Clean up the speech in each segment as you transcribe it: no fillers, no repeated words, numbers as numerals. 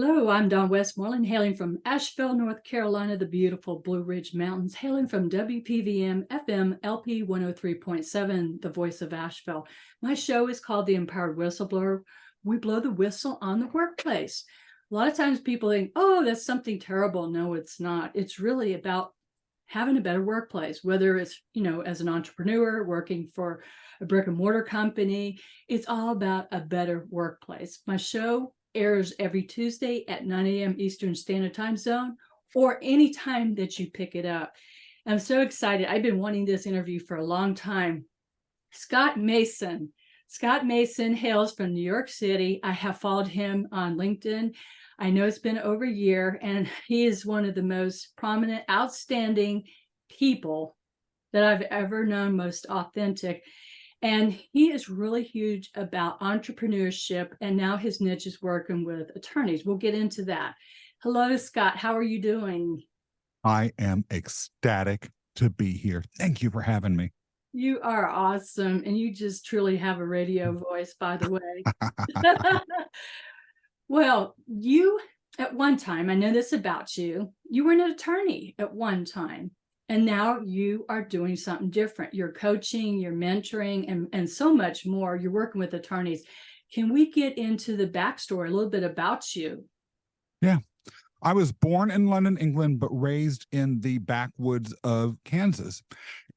Hello, I'm Dawn Westmoreland, hailing from Asheville, North Carolina, the beautiful Blue Ridge Mountains, hailing from WPVM FM LP 103.7, the voice of Asheville. My show is called The Empowered Whistleblower. We blow the whistle on the workplace. A lot of times people think, oh, that's something terrible. No, it's not. It's really about having a better workplace, whether it's, as an entrepreneur working for a brick and mortar company. It's all about a better workplace. My show airs every Tuesday at 9 a.m. Eastern Standard Time Zone, or any time that you pick it up. I'm so excited. I've been wanting this interview for a long time. Scott Mason. Scott Mason hails from New York City. I have followed him on LinkedIn. I know it's been over a year, and he is one of the most prominent, outstanding people that I've ever known, most authentic. And he is really huge about entrepreneurship, and now his niche is working with attorneys. We'll get into that. Hello, Scott. How are you doing? I am ecstatic to be here. Thank you for having me. You are awesome, and you just truly have a radio voice, by the way. Well, you at one time, I know this about you, you were an attorney at one time, and now you are doing something different. You're coaching, you're mentoring, and so much more. You're working with attorneys. Can we get into the backstory, a little bit about you? Yeah. I was born in London, England, but raised in the backwoods of Kansas.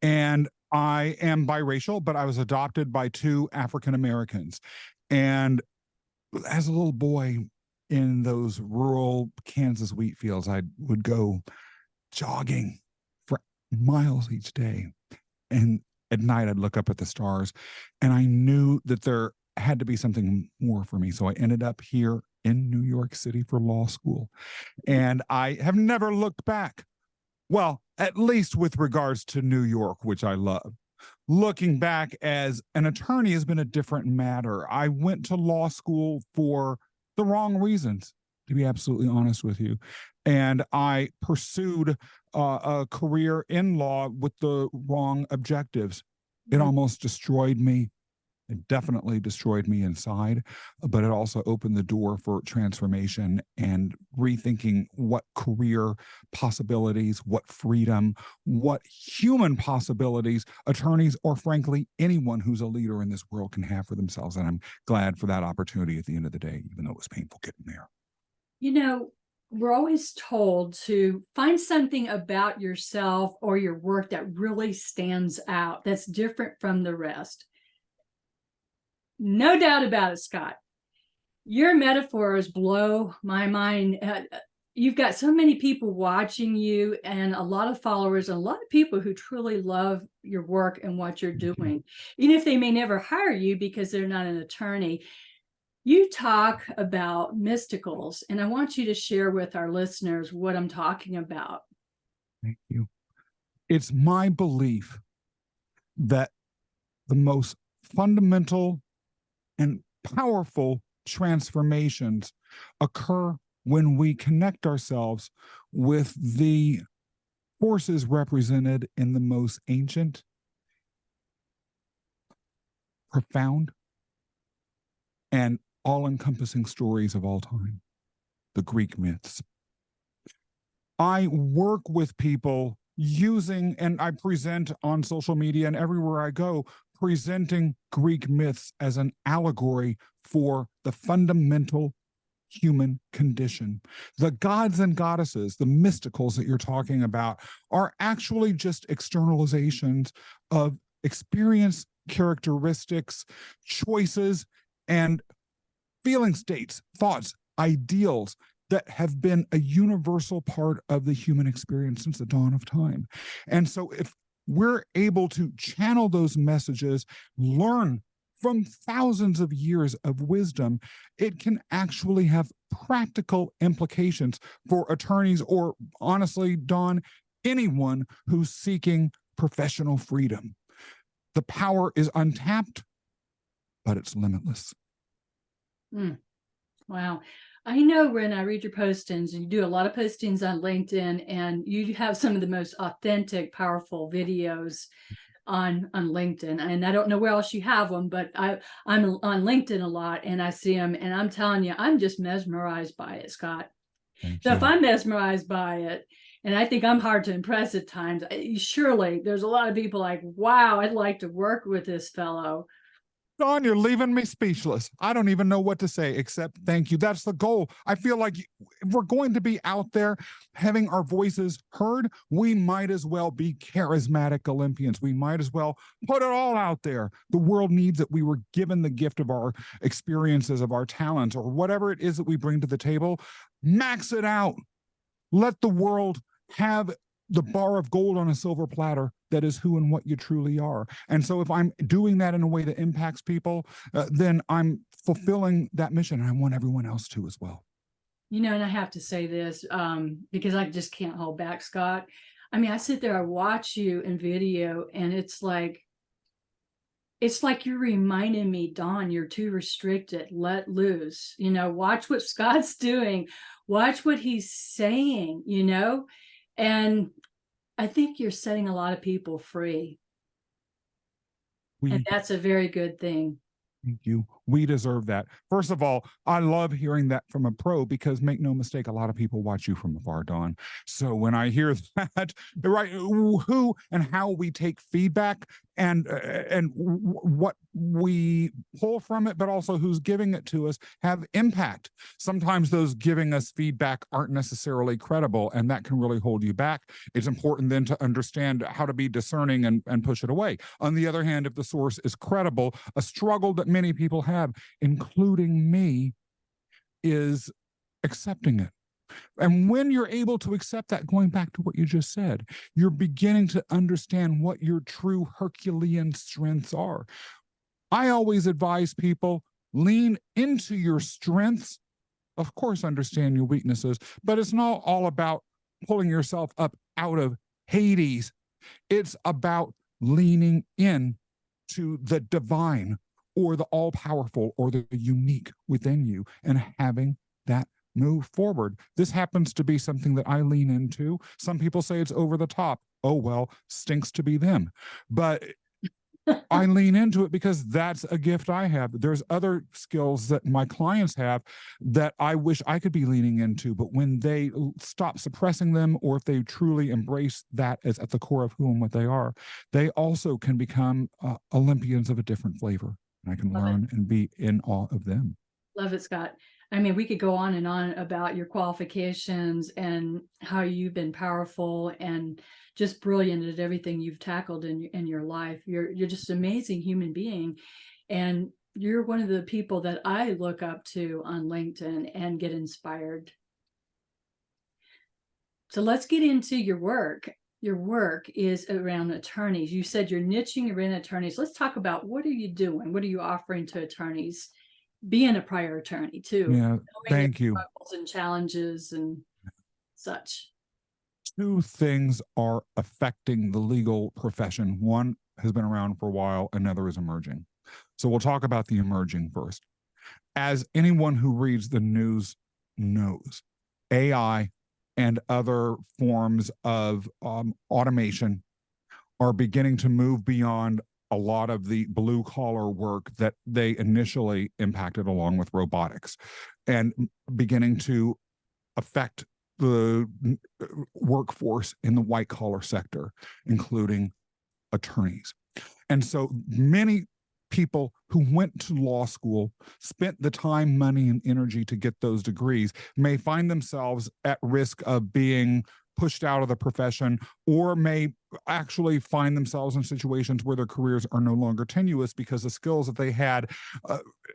And I am biracial, but I was adopted by two African Americans. And as a little boy in those rural Kansas wheat fields, I would go jogging for miles each day. And at night, I'd look up at the stars, and I knew that there had to be something more for me. So I ended up here in New York City for law school. And I have never looked back. Well, at least with regards to New York, which I love. Looking back as an attorney has been a different matter. I went to law school for the wrong reasons, to be absolutely honest with you. And I pursued a career in law with the wrong objectives. It almost destroyed me. It definitely destroyed me inside, but it also opened the door for transformation and rethinking what career possibilities, what freedom, what human possibilities attorneys, or frankly, anyone who's a leader in this world can have for themselves. And I'm glad for that opportunity at the end of the day, even though it was painful getting there. We're always told to find something about yourself or your work that really stands out, that's different from the rest. No doubt about it, Scott. Your metaphors blow my mind. You've got so many people watching you, and a lot of followers, and a lot of people who truly love your work and what you're doing, even if they may never hire you because they're not an attorney. You talk about mysticals, and I want you to share with our listeners what I'm talking about. Thank you. It's my belief that the most fundamental and powerful transformations occur when we connect ourselves with the forces represented in the most ancient, profound, and all-encompassing stories of all time, the Greek myths. I work with people using, and I present on social media and everywhere I go, presenting Greek myths as an allegory for the fundamental human condition. The gods and goddesses, the mysticals that you're talking about, are actually just externalizations of experience, characteristics, choices, and feeling states, thoughts, ideals that have been a universal part of the human experience since the dawn of time. And so if we're able to channel those messages, learn from thousands of years of wisdom, it can actually have practical implications for attorneys, or honestly, Dawn, anyone who's seeking professional freedom. The power is untapped, but it's limitless. Wow. I know when I read your postings, and you do a lot of postings on LinkedIn, and you have some of the most authentic, powerful videos on LinkedIn, and I don't know where else you have them, but I'm on LinkedIn a lot, and I see them, and I'm telling you, I'm just mesmerized by it, Scott. Thank So if you. I'm mesmerized by it, and I think I'm hard to impress at times, surely there's a lot of people like, wow, I'd like to work with this fellow. Don, you're leaving me speechless. I don't even know what to say except thank you. That's the goal. I feel like if we're going to be out there having our voices heard, we might as well be charismatic Olympians. We might as well put it all out there. The world needs it. We were given the gift of our experiences, of our talents, or whatever it is that we bring to the table. Max it out. Let the world have the bar of gold on a silver platter that is who and what you truly are. And so if I'm doing that in a way that impacts people, then I'm fulfilling that mission. And I want everyone else to as well. And I have to say this because I just can't hold back, Scott. I mean, I sit there, I watch you in video, and it's like you're reminding me, Dawn, you're too restricted. Let loose. Watch what Scott's doing. Watch what he's saying, and I think you're setting a lot of people free. And that's a very good thing. Thank you. We deserve that. First of all, I love hearing that from a pro because make no mistake, a lot of people watch you from afar, Dawn. So when I hear that, right, who and how we take feedback and what we pull from it, but also who's giving it to us have impact. Sometimes those giving us feedback aren't necessarily credible, and that can really hold you back. It's important then to understand how to be discerning and push it away. On the other hand, if the source is credible, a struggle that many people have, including me, is accepting it. And when you're able to accept that, going back to what you just said, you're beginning to understand what your true Herculean strengths are. I always advise people, lean into your strengths. Of course, understand your weaknesses, but it's not all about pulling yourself up out of Hades. It's about leaning in to the divine or the all-powerful or the unique within you and having that move forward. This happens to be something that I lean into. Some people say it's over the top. Oh, well, stinks to be them. But I lean into it because that's a gift I have. There's other skills that my clients have that I wish I could be leaning into, but when they stop suppressing them, or if they truly embrace that as at the core of who and what they are, they also can become Olympians of a different flavor. And I can learn and be in awe of them. Love it, Scott. I mean, we could go on and on about your qualifications and how you've been powerful and just brilliant at everything you've tackled in your life. You're just an amazing human being. And you're one of the people that I look up to on LinkedIn and get inspired. So let's get into your work. Your work is around attorneys. You said you're niching around attorneys. Let's talk about, what are you doing? What are you offering to attorneys? Being a prior attorney too. Yeah, thank you. Struggles and challenges and such. Two things are affecting the legal profession. One has been around for a while, another is emerging. So we'll talk about the emerging first. As anyone who reads the news knows, AI and other forms of automation are beginning to move beyond a lot of the blue collar work that they initially impacted, along with robotics, and beginning to affect the workforce in the white collar sector, including attorneys. And so many people who went to law school, spent the time, money, and energy to get those degrees, may find themselves at risk of being pushed out of the profession, or may actually find themselves in situations where their careers are no longer tenuous because the skills that they had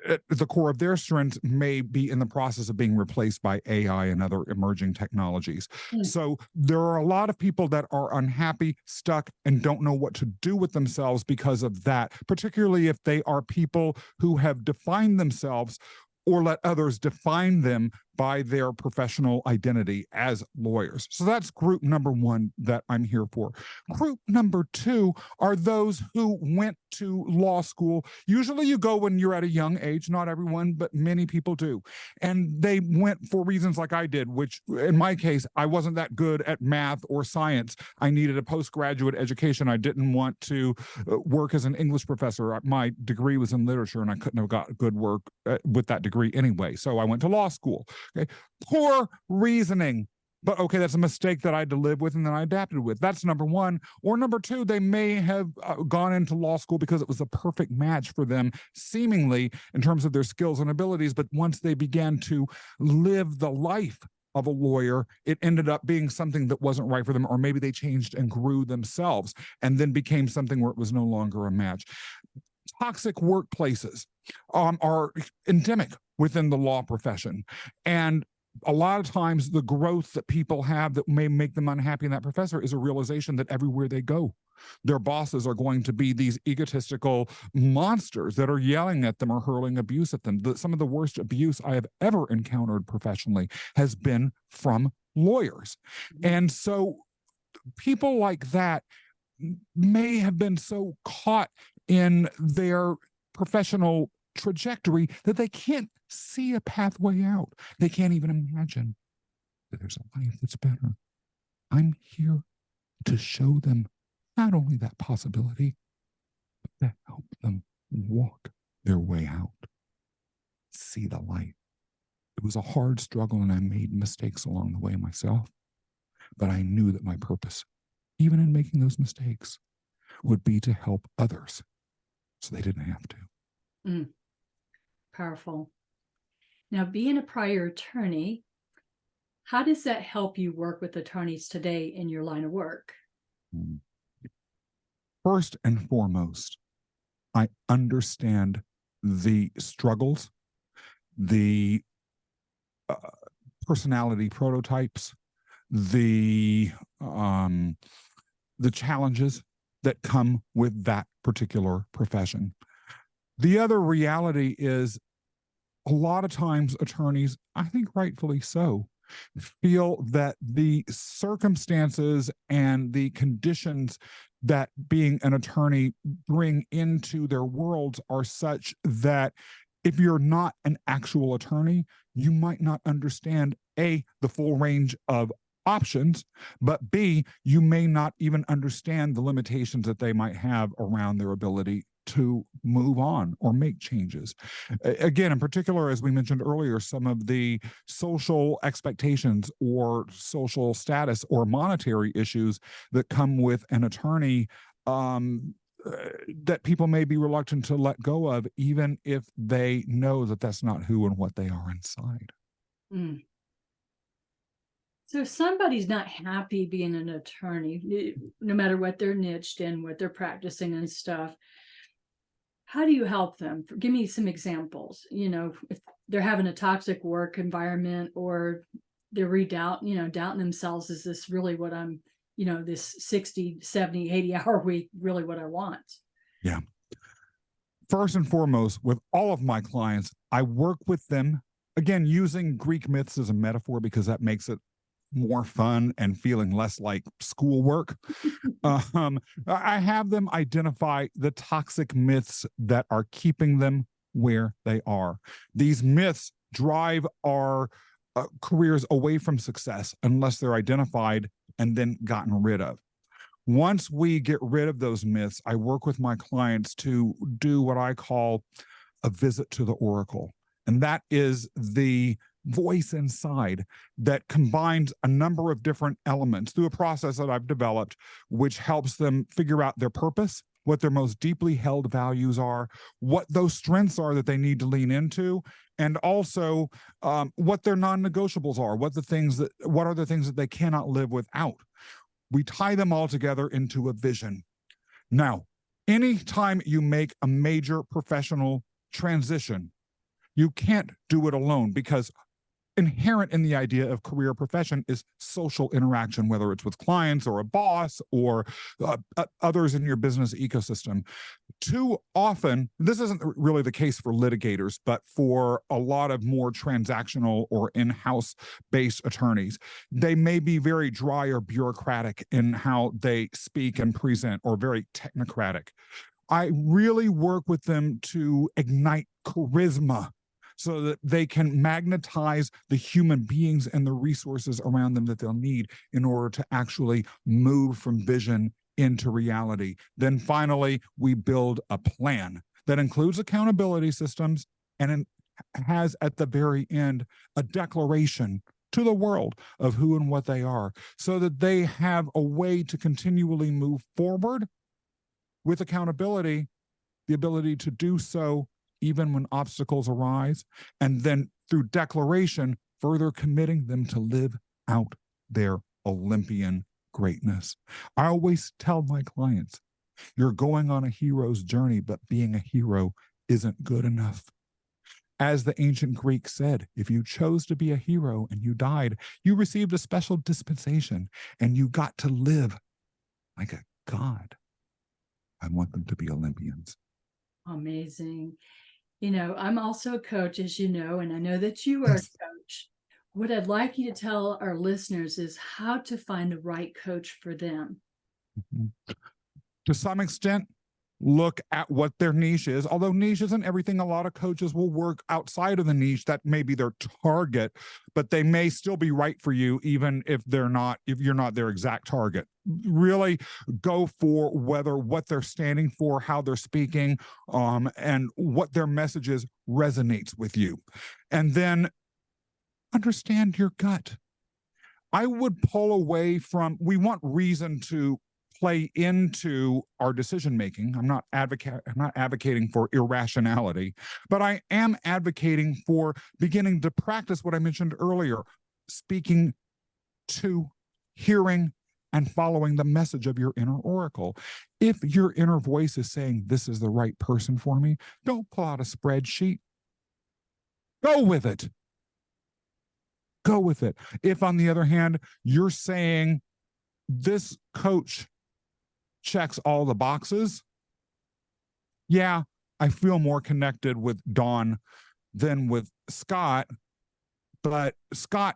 at the core of their strengths may be in the process of being replaced by AI and other emerging technologies. So there are a lot of people that are unhappy, stuck, and don't know what to do with themselves because of that, particularly if they are people who have defined themselves or let others define them by their professional identity as lawyers. So that's group number one that I'm here for. Group number two are those who went to law school. Usually you go when you're at a young age, not everyone, but many people do. And they went for reasons like I did, which in my case, I wasn't that good at math or science. I needed a postgraduate education. I didn't want to work as an English professor. My degree was in literature and I couldn't have got good work with that degree anyway. So I went to law school. Okay. Poor reasoning. But okay, that's a mistake that I had to live with and then I adapted with. That's number one. Or number two, they may have gone into law school because it was a perfect match for them, seemingly in terms of their skills and abilities. But once they began to live the life of a lawyer, it ended up being something that wasn't right for them, or maybe they changed and grew themselves and then became something where it was no longer a match. Toxic workplaces are endemic within the law profession. And a lot of times the growth that people have that may make them unhappy in that professor is a realization that everywhere they go, their bosses are going to be these egotistical monsters that are yelling at them or hurling abuse at them. Some of the worst abuse I have ever encountered professionally has been from lawyers. And so people like that may have been so caught in their professional trajectory that they can't see a pathway out. They can't even imagine that there's a life that's better. I'm here to show them not only that possibility, but to help them walk their way out, see the light. It was a hard struggle and I made mistakes along the way myself, but I knew that my purpose, even in making those mistakes, would be to help others so they didn't have to. Mm. Powerful. Now, being a prior attorney, how does that help you work with attorneys today in your line of work? First and foremost, I understand the struggles, the personality prototypes, the challenges that come with that particular profession. The other reality is a lot of times attorneys, I think rightfully so, feel that the circumstances and the conditions that being an attorney bring into their worlds are such that if you're not an actual attorney, you might not understand A, the full range of options, but B, you may not even understand the limitations that they might have around their ability to move on or make changes. Again, in particular, as we mentioned earlier, some of the social expectations or social status or monetary issues that come with an attorney that people may be reluctant to let go of, even if they know that that's not who and what they are inside. Mm. So if somebody's not happy being an attorney, no matter what they're niched in, what they're practicing and stuff, how do you help them? Give me some examples. You know, if they're having a toxic work environment or they're doubting themselves, is this really what I'm, this 60, 70, 80-hour week, really what I want? Yeah. First and foremost, with all of my clients, I work with them, again, using Greek myths as a metaphor because that makes it more fun and feeling less like schoolwork. I have them identify the toxic myths that are keeping them where they are. These myths drive our careers away from success unless they're identified and then gotten rid of. Once we get rid of those myths, I work with my clients to do what I call a visit to the oracle. And that is the voice inside that combines a number of different elements through a process that I've developed, which helps them figure out their purpose, what their most deeply held values are, what those strengths are that they need to lean into, and also what their non-negotiables are, what are the things that they cannot live without. We tie them all together into a vision. Now, anytime you make a major professional transition, you can't do it alone because inherent in the idea of career profession is social interaction, whether it's with clients or a boss or others in your business ecosystem. Too often, this isn't really the case for litigators, but for a lot of more transactional or in-house based attorneys, they may be very dry or bureaucratic in how they speak and present, or very technocratic. I really work with them to ignite charisma so that they can magnetize the human beings and the resources around them that they'll need in order to actually move from vision into reality. Then finally, we build a plan that includes accountability systems and has at the very end a declaration to the world of who and what they are, so that they have a way to continually move forward with accountability, the ability to do so even when obstacles arise, and then through declaration, further committing them to live out their Olympian greatness. I always tell my clients, you're going on a hero's journey, but being a hero isn't good enough. As the ancient Greeks said, if you chose to be a hero and you died, you received a special dispensation and you got to live like a god. I want them to be Olympians. Amazing. I'm also a coach, as you know, and I know that you are a coach. What I'd like you to tell our listeners is how to find the right coach for them. Mm-hmm. To some extent, look at what their niche is. Although niche isn't everything, a lot of coaches will work outside of the niche. That may be their target, but they may still be right for you, even if you're not their exact target. Really go for what they're standing for, how they're speaking, and what their message is resonates with you. And then understand your gut. I would pull away from, we want reason to play into our decision making. I'm not advocating for irrationality, but I am advocating for beginning to practice what I mentioned earlier, speaking to, hearing, and following the message of your inner oracle. If your inner voice is saying this is the right person for me, don't pull out a spreadsheet. Go with it. Go with it. If, on the other hand, you're saying this coach checks all the boxes, yeah, I feel more connected with Dawn than with Scott, but Scott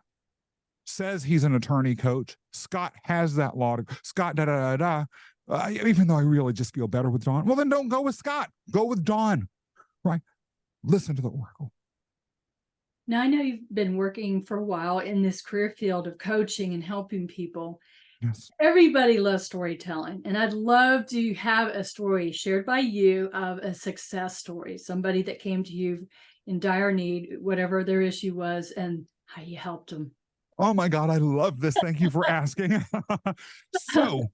says he's an attorney coach. Scott has that law. Scott, even though I really just feel better with Dawn, well, then don't go with Scott. Go with Dawn, right? Listen to the oracle. Now, I know you've been working for a while in this career field of coaching and helping people. Yes. Everybody loves storytelling, and I'd love to have a story shared by you of a success story, somebody that came to you in dire need, whatever their issue was, and how you helped them. Oh my God, I love this. Thank you for asking. So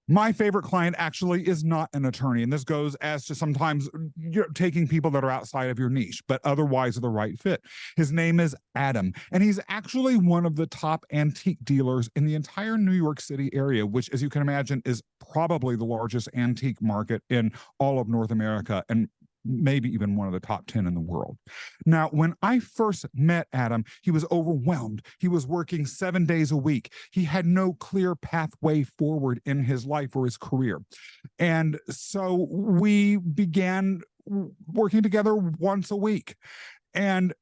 my favorite client actually is not an attorney, and this goes as to sometimes you're taking people that are outside of your niche, but otherwise are the right fit. His name is Adam, and he's actually one of the top antique dealers in the entire New York City area, which, as you can imagine, is probably the largest antique market in all of North America, and maybe even one of the top 10 in the world. Now, when I first met Adam, he was overwhelmed. He was working 7 days a week. He had no clear pathway forward in his life or his career. And so we began working together once a week. And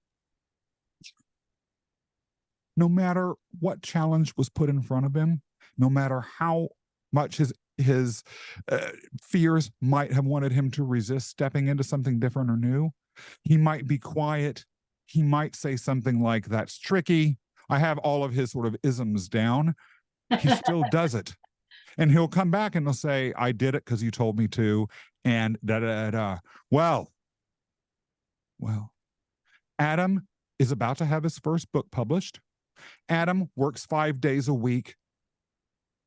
no matter what challenge was put in front of him, no matter how much his fears might have wanted him to resist stepping into something different or new, he might be quiet. He might say something like, that's tricky. I have all of his sort of isms down. He still does it. And he'll come back and he'll say, I did it because you told me to. And Well, Adam is about to have his first book published. Adam works 5 days a week.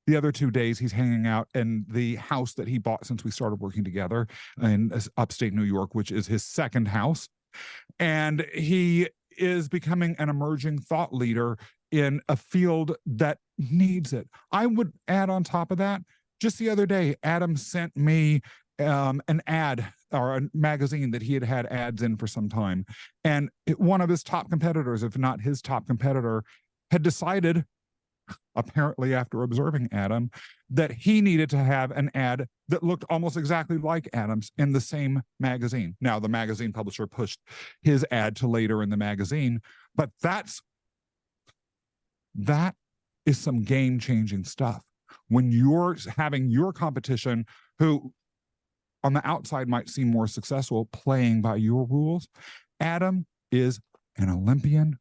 The other 2 days, he's hanging out in the house that he bought since we started working together in upstate New York, which is his second house. And he is becoming an emerging thought leader in a field that needs it. I would add on top of that, just the other day, Adam sent me an ad or a magazine that he had had ads in for some time. And one of his top competitors, if not his top competitor, had decided, apparently after observing Adam, that he needed to have an ad that looked almost exactly like Adam's in the same magazine. Now, the magazine publisher pushed his ad to later in the magazine, but that is some game-changing stuff. When you're having your competition, who on the outside might seem more successful, playing by your rules, Adam is an Olympian,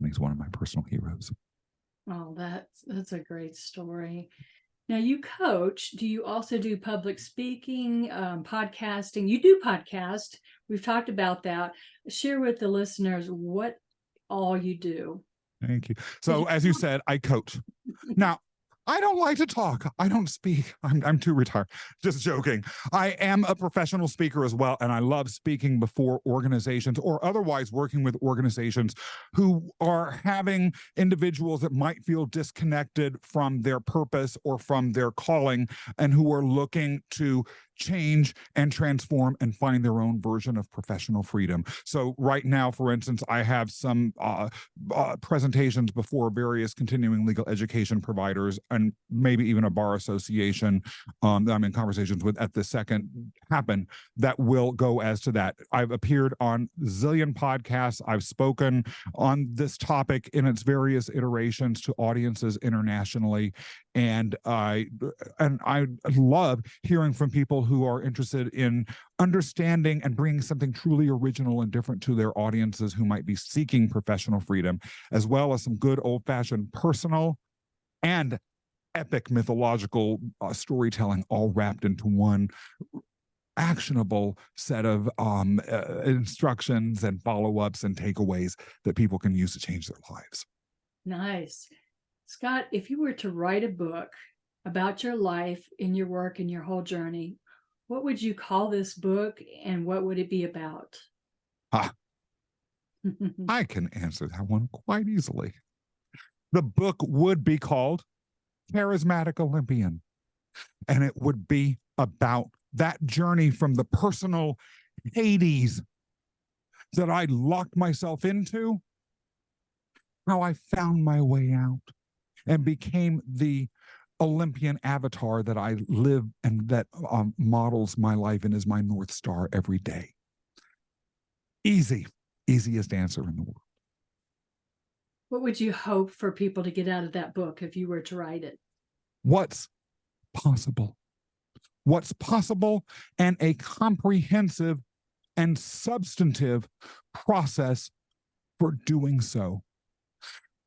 and he's one of my personal heroes. Oh, that's a great story. Now, you coach. Do you also do public speaking, podcasting? You do podcast. We've talked about that. Share with the listeners what all you do. Thank you. So, as you said, I coach. Now, I don't like to talk. I don't speak. I'm too retired. Just joking. I am a professional speaker as well, and I love speaking before organizations or otherwise working with organizations who are having individuals that might feel disconnected from their purpose or from their calling, and who are looking to change and transform and find their own version of professional freedom. So right now, for instance, I have some presentations before various continuing legal education providers and maybe even a bar association that I'm in conversations with at the second happen that will go as to that. I've appeared on zillion podcasts. I've spoken on this topic in its various iterations to audiences internationally. And I love hearing from people who are interested in understanding and bringing something truly original and different to their audiences who might be seeking professional freedom, as well as some good old-fashioned personal and epic mythological storytelling, all wrapped into one actionable set of instructions and follow-ups and takeaways that people can use to change their lives. Nice. Scott, if you were to write a book about your life and your work and your whole journey, what would you call this book and what would it be about? I can answer that one quite easily. The book would be called Charismatic Olympian, and it would be about that journey from the personal Hades that I locked myself into, how I found my way out and became the Olympian avatar that I live and that models my life and is my North Star every day. Easiest answer in the world. What would you hope for people to get out of that book if you were to write it? What's possible? What's possible, and a comprehensive and substantive process for doing so.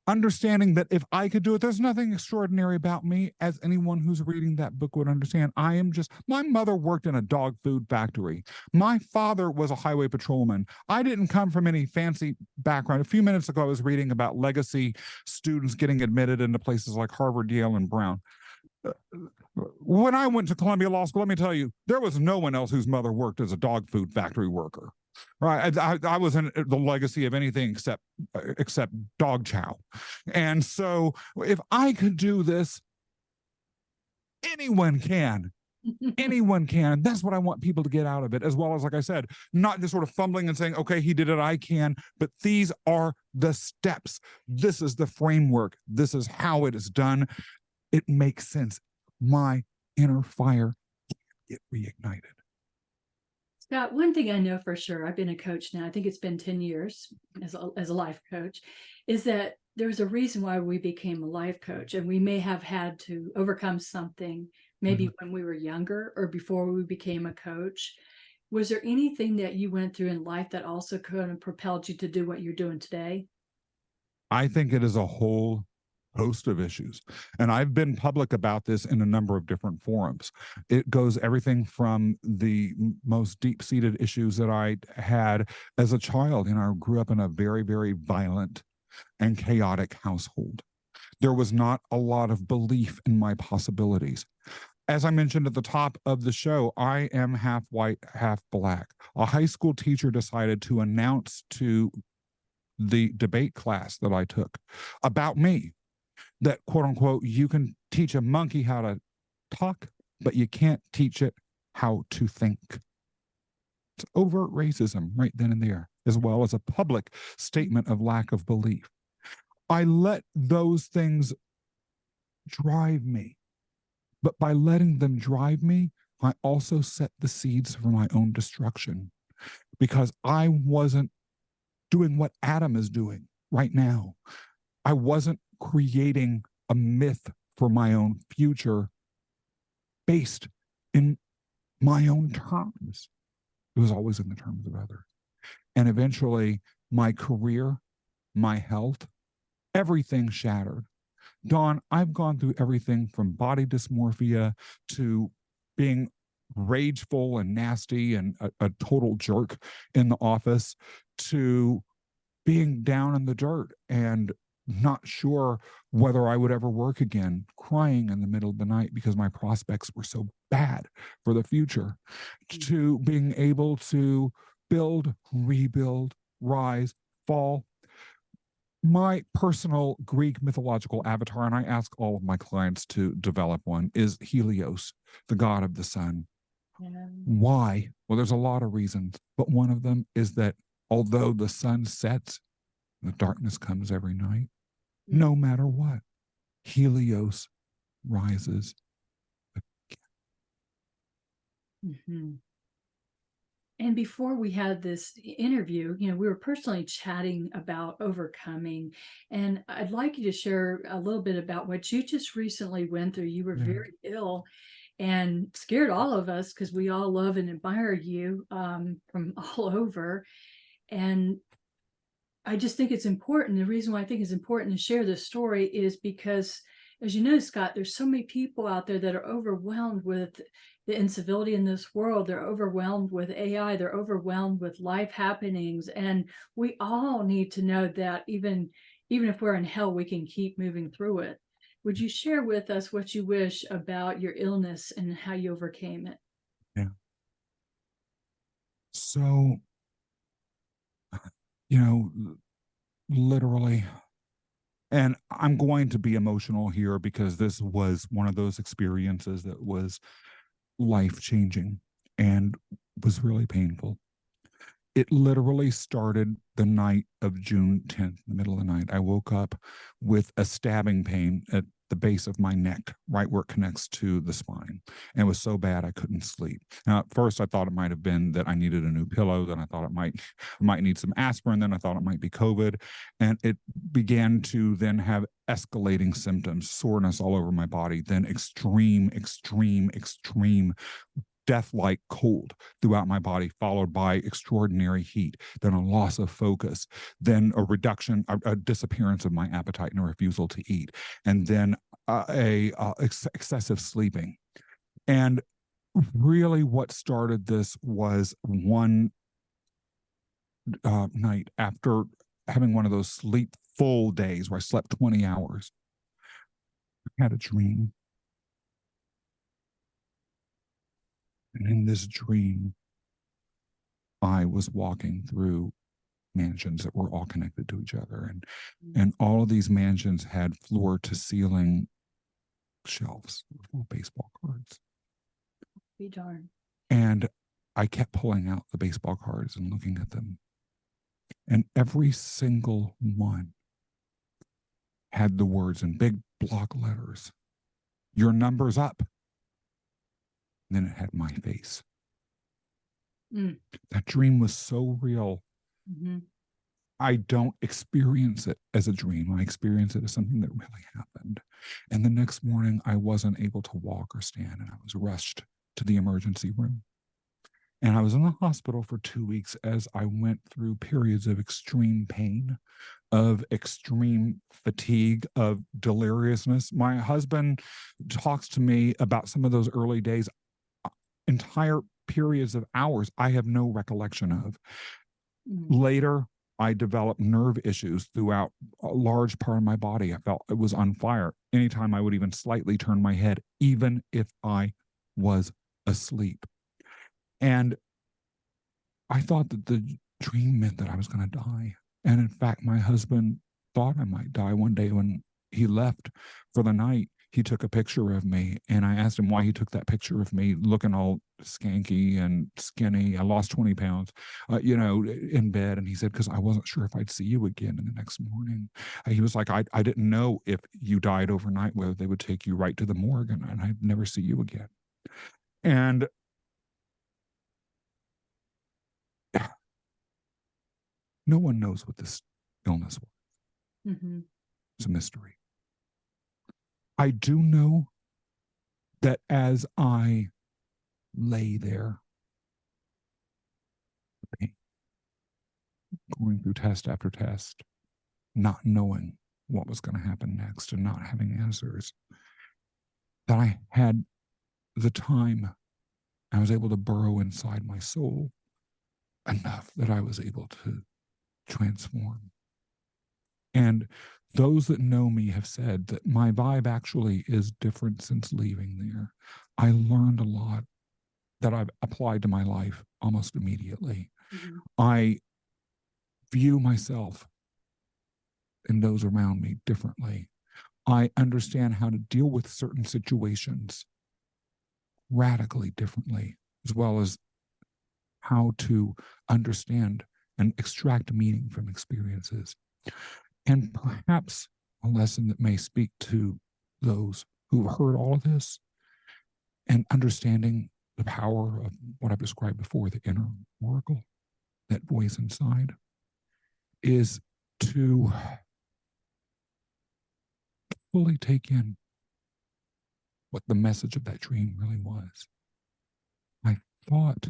Understanding that if I could do it, there's nothing extraordinary about me, as anyone who's reading that book would understand. My mother worked in a dog food factory. My father was a highway patrolman. I didn't come from any fancy background. A few minutes ago, I was reading about legacy students getting admitted into places like Harvard, Yale, and Brown. When I went to Columbia Law School, let me tell you, there was no one else whose mother worked as a dog food factory worker. Right, I was in the legacy of anything except dog chow, and so if I could do this, anyone can. Anyone can. That's what I want people to get out of it, as well as, like I said, not just sort of fumbling and saying, okay, he did it, I can, but these are the steps. This is the framework. This is how it is done. It makes sense. My inner fire get reignited. Scott, one thing I know for sure, I've been a coach now, I think it's been 10 years as a life coach, is that there's a reason why we became a life coach, and we may have had to overcome something maybe when we were younger or before we became a coach. Was there anything that you went through in life that also could have propelled you to do what you're doing today? I think it is a whole host of issues. And I've been public about this in a number of different forums. It goes everything from the most deep-seated issues that I had as a child. I grew up in a very, very violent and chaotic household. There was not a lot of belief in my possibilities. As I mentioned at the top of the show, I am half white, half black. A high school teacher decided to announce to the debate class that I took about me that, quote unquote, you can teach a monkey how to talk, but you can't teach it how to think. It's overt racism right then and there, as well as a public statement of lack of belief. I let those things drive me. But by letting them drive me, I also set the seeds for my own destruction, because I wasn't doing what Adam is doing right now. I wasn't creating a myth for my own future based in my own terms. It was always in the terms of others. And eventually, my career, my health, everything shattered. Dawn, I've gone through everything from body dysmorphia to being rageful and nasty and a total jerk in the office, to being down in the dirt and not sure whether I would ever work again, crying in the middle of the night because my prospects were so bad for the future, to being able to build, rebuild, rise, fall. My personal Greek mythological avatar, and I ask all of my clients to develop one, is Helios, the god of the sun. Yeah. Why? Well, there's a lot of reasons, but one of them is that although the sun sets, the darkness comes every night. No matter what, Helios rises. Mm-hmm. And before we had this interview, we were personally chatting about overcoming. And I'd like you to share a little bit about what you just recently went through. You were very ill and scared all of us, because we all love and admire you from all over. And I just think it's important. The reason why I think it's important to share this story is because, as you know, Scott, there's so many people out there that are overwhelmed with the incivility in this world. They're overwhelmed with AI. They're overwhelmed with life happenings. And we all need to know that even if we're in hell, we can keep moving through it. Would you share with us what you wish about your illness and how you overcame it? Yeah. So, you know, literally, and I'm going to be emotional here because this was one of those experiences that was life changing and was really painful. It literally started the night of June 10th, the middle of the night. I woke up with a stabbing pain at the base of my neck, right where it connects to the spine. And it was so bad I couldn't sleep. Now, at first I thought it might have been that I needed a new pillow. Then I thought I might need some aspirin. Then I thought it might be COVID. And it began to then have escalating symptoms, soreness all over my body, then extreme death-like cold throughout my body, followed by extraordinary heat, then a loss of focus, then a reduction, a disappearance of my appetite and a refusal to eat, and then excessive sleeping. And really what started this was one night after having one of those sleep-full days where I slept 20 hours. I had a dream. And in this dream, I was walking through mansions that were all connected to each other. And all of these mansions had floor to ceiling shelves full of baseball cards. Be darned. And I kept pulling out the baseball cards and looking at them. And every single one had the words in big block letters, "Your number's up." And then it had my face. That dream was so real. Mm-hmm. I don't experience it as a dream. I experience it as something that really happened. And the next morning, I wasn't able to walk or stand, and I was rushed to the emergency room. And I was in the hospital for 2 weeks as I went through periods of extreme pain, of extreme fatigue, of deliriousness. My husband talks to me about some of those early days, entire periods of hours I have no recollection of. Later, I developed nerve issues throughout a large part of my body. I felt it was on fire anytime I would even slightly turn my head, even if I was asleep. And I thought that the dream meant that I was going to die. And in fact, my husband thought I might die one day when he left for the night. he took a picture of me, and I asked him why he took that picture of me looking all skanky and skinny. I lost 20 pounds, in bed. And he said, because I wasn't sure if I'd see you again in the next morning. He was like, I didn't know if you died overnight, whether they would take you right to the morgue and I'd never see you again. And no one knows what this illness was. Mm-hmm. It's a mystery. I do know that as I lay there, going through test after test, not knowing what was going to happen next and not having answers, that I had the time, I was able to burrow inside my soul enough that I was able to transform. And those that know me have said that my vibe actually is different since leaving there. I learned a lot that I've applied to my life almost immediately. Mm-hmm. I view myself and those around me differently. I understand how to deal with certain situations radically differently, as well as how to understand and extract meaning from experiences. And perhaps a lesson that may speak to those who've heard all of this and understanding the power of what I've described before, the inner oracle, that voice inside, is to fully take in what the message of that dream really was. I thought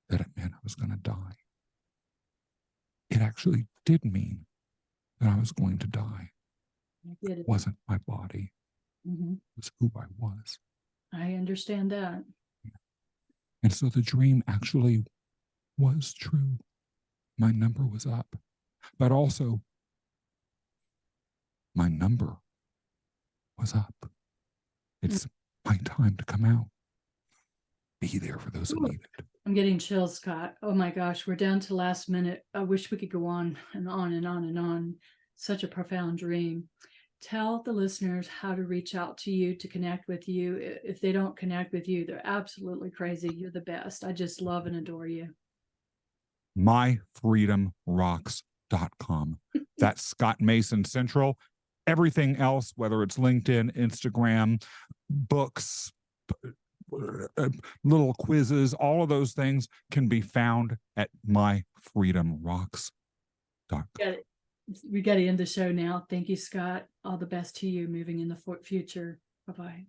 that it meant I was going to die. It actually did mean that I was going to die. I get it. It wasn't my body. Mm-hmm. It was who I was. I understand that. And so the dream actually was true. My number was up, but also my number was up. It's my time to come out. Be there for those who need it. I'm getting chills, Scott. Oh my gosh, we're down to last minute. I wish we could go on and on and on and on. Such a profound dream. Tell the listeners how to reach out to you, to connect with you. If they don't connect with you, they're absolutely crazy. You're the best. I just love and adore you. myfreedomrocks.com. That's Scott Mason Central. Everything else, whether it's LinkedIn, Instagram, books, little quizzes, all of those things can be found at myfreedomrocks.com. We got to end the show now. Thank you, Scott. All the best to you moving in the future. Bye-bye.